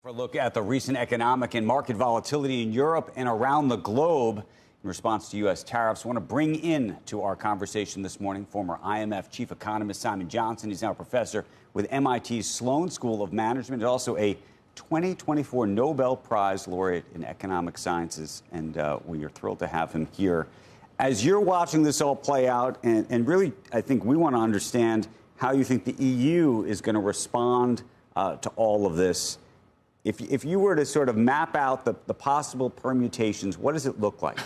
For a look at the recent economic and market volatility in Europe and around the globe in response to U.S. tariffs, I want to bring in to our conversation this morning former IMF chief economist Simon Johnson. He's now a professor with MIT's Sloan School of Management, and also a 2024 Nobel Prize laureate in economic sciences. And we are thrilled to have him here. As you're watching this all play out, and really, I think we want to understand how you think the EU is going to respond to all of this. If you were to sort of map out the possible permutations, what does it look like?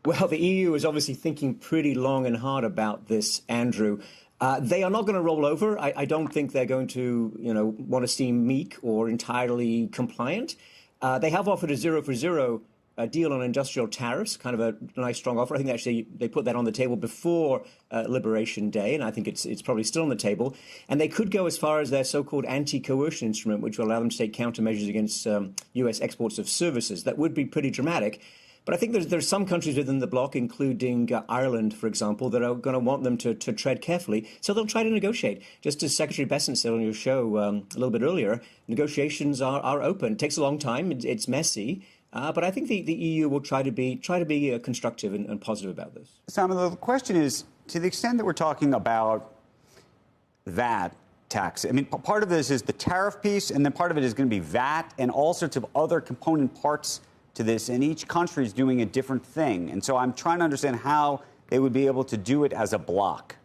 Well, the EU is obviously thinking pretty long and hard about this, Andrew. They are not going to roll over. I don't think they're going to, want to seem meek or entirely compliant. They have offered a zero-for-zero deal on industrial tariffs, kind of a nice, strong offer. I think actually they put that on the table before Liberation Day, and I think it's probably still on the table. And they could go as far as their so-called anti-coercion instrument, which will allow them to take countermeasures against U.S. exports of services. That would be pretty dramatic. But I think there's some countries within the bloc, including Ireland, for example, that are going to want them to tread carefully. So they'll try to negotiate. Just as Secretary Bessent said on your show a little bit earlier, negotiations are open. It takes a long time. It's messy. But I think the EU will try to be constructive and positive about this. Simon, the question is, to the extent that we're talking about VAT tax, I mean, part of this is the tariff piece, and then part of it is going to be VAT and all sorts of other component parts to this, and each country is doing a different thing. And so I'm trying to understand how they would be able to do it as a bloc.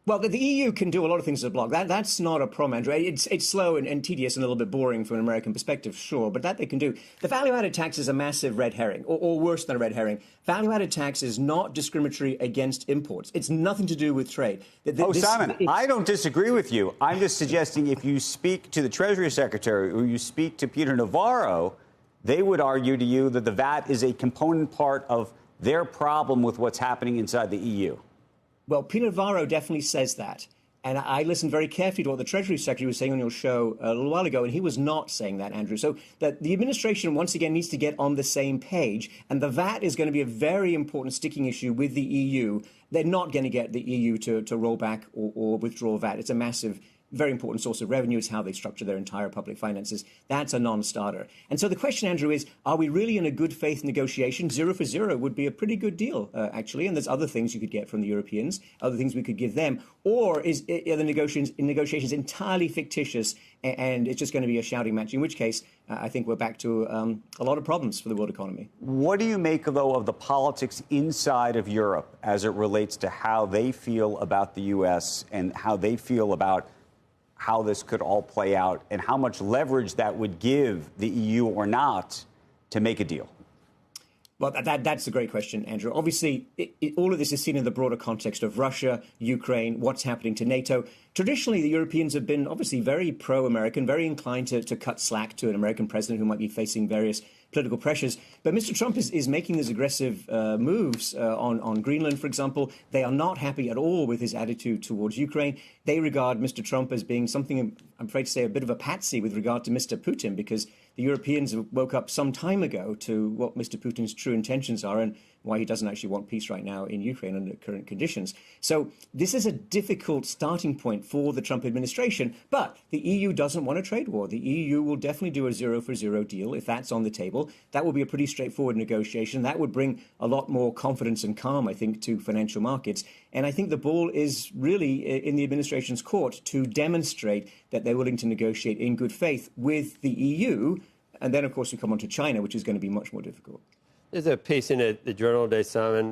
Well, the EU can do a lot of things as a bloc. That's not a problem, Andrew. It's slow and tedious and a little bit boring from an American perspective, sure, but that they can do. The value-added tax is a massive red herring, or worse than a red herring. Value-added tax is not discriminatory against imports. It's nothing to do with trade. Simon, I don't disagree with you. I'm just suggesting if you speak to the Treasury Secretary or you speak to Peter Navarro, they would argue to you that the VAT is a component part of their problem with what's happening inside the EU. Well, Peter Navarro definitely says that. And I listened very carefully to what the Treasury Secretary was saying on your show a little while ago, and he was not saying that, Andrew. So that the administration, once again, needs to get on the same page. And the VAT is going to be a very important sticking issue with the EU. They're not going to get the EU to roll back or withdraw VAT. It's a massive, very important source of revenue. It's how they structure their entire public finances. That's a non-starter. And so the question, Andrew, is, are we really in a good faith negotiation? Zero for zero would be a pretty good deal, actually. And there's other things you could get from the Europeans, other things we could give them. Or are the negotiations entirely fictitious and it's just going to be a shouting match, in which case I think we're back to a lot of problems for the world economy. What do you make, though, of the politics inside of Europe as it relates to how they feel about the U.S. and how they feel about how this could all play out and how much leverage that would give the EU or not to make a deal? Well, that's a great question, Andrew. Obviously, all of this is seen in the broader context of Russia, Ukraine, what's happening to NATO. Traditionally, the Europeans have been obviously very pro-American, very inclined to cut slack to an American president who might be facing various political pressures. But Mr. Trump is making these aggressive moves on Greenland, for example. They are not happy at all with his attitude towards Ukraine. They regard Mr. Trump as being something, I'm afraid to say, a bit of a patsy with regard to Mr. Putin, because the Europeans woke up some time ago to what Mr. Putin's true intentions are and why he doesn't actually want peace right now in Ukraine under current conditions. So this is a difficult starting point for the Trump administration. But the EU doesn't want a trade war. The EU will definitely do a zero-for-zero deal if that's on the table. That will be a pretty straightforward negotiation. That would bring a lot more confidence and calm, I think, to financial markets. And I think the ball is really in the administration's court to demonstrate that they're willing to negotiate in good faith with the EU. And then, of course, we come on to China, which is going to be much more difficult. There's a piece in the Journal today, Simon.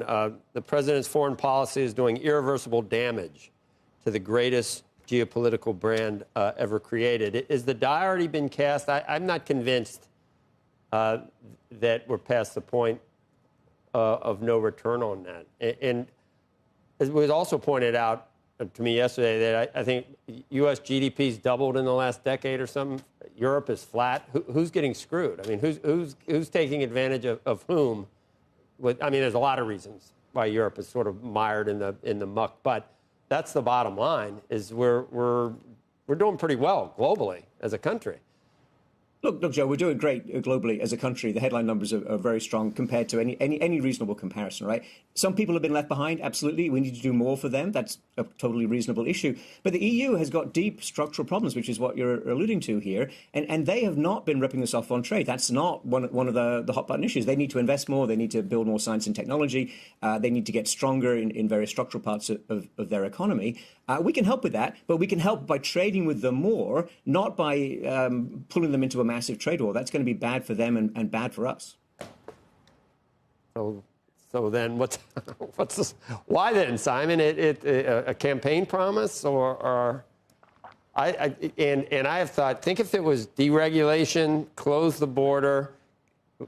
The president's foreign policy is doing irreversible damage to the greatest geopolitical brand ever created. Is the die already been cast? I'm not convinced that we're past the point of no return on that. And it was also pointed out to me yesterday that I think U.S. GDP's doubled in the last decade or something. Europe is flat. Who's getting screwed? I mean, who's taking advantage of whom? There's a lot of reasons why Europe is sort of mired in the muck, but that's the bottom line. Is we're doing pretty well globally as a country. Look, Joe, we're doing great globally as a country. The headline numbers are very strong compared to any reasonable comparison, right? Some people have been left behind, absolutely. We need to do more for them. That's a totally reasonable issue. But the EU has got deep structural problems, which is what you're alluding to here. And they have not been ripping us off on trade. That's not one of the hot button issues. They need to invest more. They need to build more science and technology. They need to get stronger in various structural parts of their economy. We can help with that, but we can help by trading with them more, not by pulling them into a massive trade war. That's going to be bad for them and bad for us. So then what's this? Why then, Simon? A campaign promise or I have thought, think if it was deregulation, close the border,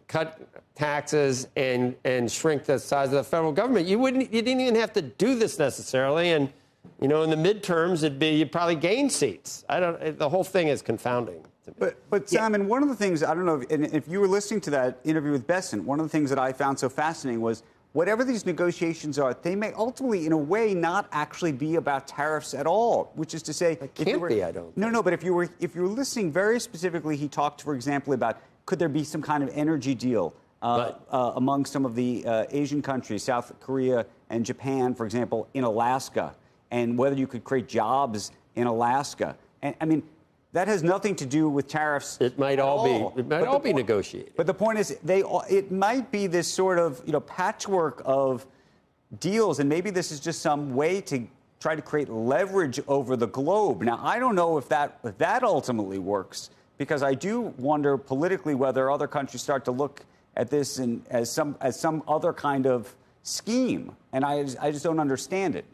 cut taxes, and shrink the size of the federal government, you didn't even have to do this necessarily. And in the midterms, you'd probably gain seats. The whole thing is confounding. But Simon, one of the things, I don't know, if you were listening to that interview with Besson, one of the things that I found so fascinating was whatever these negotiations are, they may ultimately, in a way, not actually be about tariffs at all, which is to say... It can't be, I don't. No, but if you were listening very specifically, he talked, for example, about could there be some kind of energy deal among some of the Asian countries, South Korea and Japan, for example, in Alaska, and whether you could create jobs in Alaska. And, I mean... That has nothing to do with tariffs. It might all be negotiated. But the point is, it might be this sort of patchwork of deals, and maybe this is just some way to try to create leverage over the globe. Now, I don't know if that ultimately works, because I do wonder politically whether other countries start to look at this as some other kind of scheme, and I just don't understand it.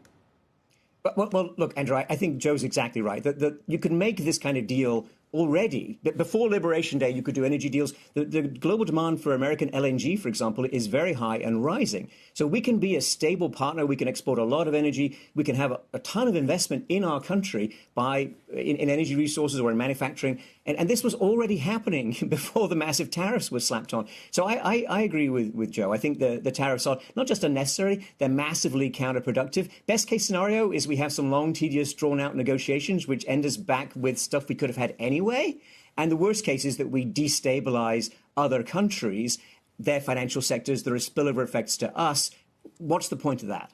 Well, look, Andrew, I think Joe's exactly right. That you can make this kind of deal already. Before Liberation Day, you could do energy deals. The global demand for American LNG, for example, is very high and rising. So we can be a stable partner. We can export a lot of energy. We can have a ton of investment in our country in energy resources or in manufacturing. And this was already happening before the massive tariffs were slapped on. So I agree with Joe. I think the tariffs are not just unnecessary, they're massively counterproductive. Best case scenario is we have some long, tedious, drawn-out negotiations which end us back with stuff we could have had anyway. And the worst case is that we destabilize other countries, their financial sectors. There are spillover effects to us. What's the point of that?